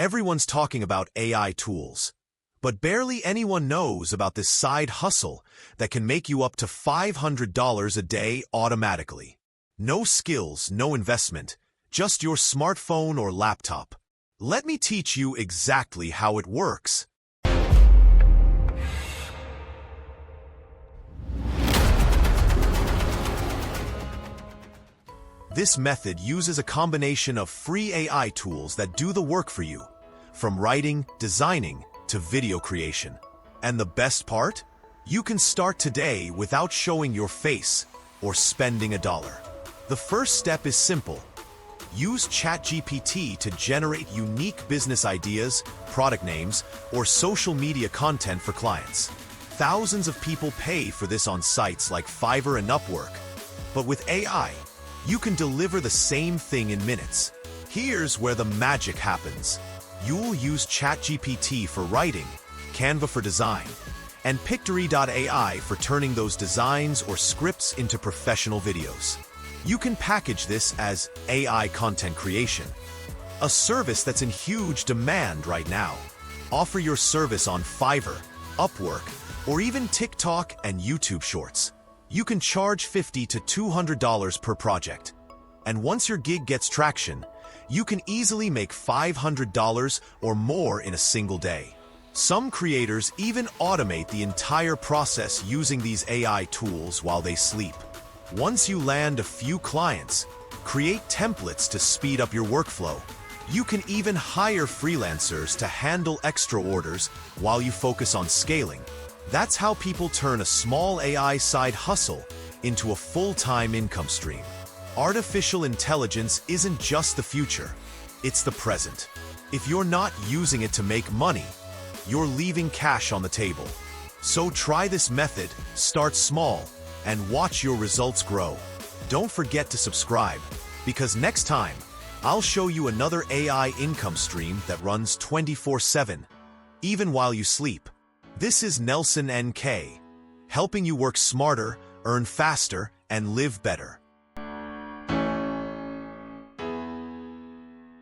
Everyone's talking about AI tools, but barely anyone knows about this side hustle that can make you up to $500 a day automatically. No skills, no investment, just your smartphone or laptop. Let me teach you exactly how it works. This method uses a combination of free AI tools that do the work for you, from writing, designing, to video creation. And the best part? You can start today without showing your face or spending $1. The first step is simple. Use ChatGPT to generate unique business ideas, product names, or social media content for clients. Thousands of people pay for this on sites like Fiverr and Upwork. But with AI, you can deliver the same thing in minutes. Here's where the magic happens. You'll use ChatGPT for writing, Canva for design, and Pictory.ai for turning those designs or scripts into professional videos. You can package this as AI content creation, a service that's in huge demand right now. Offer your service on Fiverr, Upwork, or even TikTok and YouTube Shorts. You can charge $50 to $200 per project. And once your gig gets traction, you can easily make $500 or more in a single day. Some creators even automate the entire process using these AI tools while they sleep. Once you land a few clients, create templates to speed up your workflow. You can even hire freelancers to handle extra orders while you focus on scaling. That's how people turn a small AI side hustle into a full-time income stream. Artificial intelligence isn't just the future, it's the present. If you're not using it to make money, you're leaving cash on the table. So try this method, start small, and watch your results grow. Don't forget to subscribe, because next time, I'll show you another AI income stream that runs 24/7, even while you sleep. This is Nelson NK, helping you work smarter, earn faster, and live better.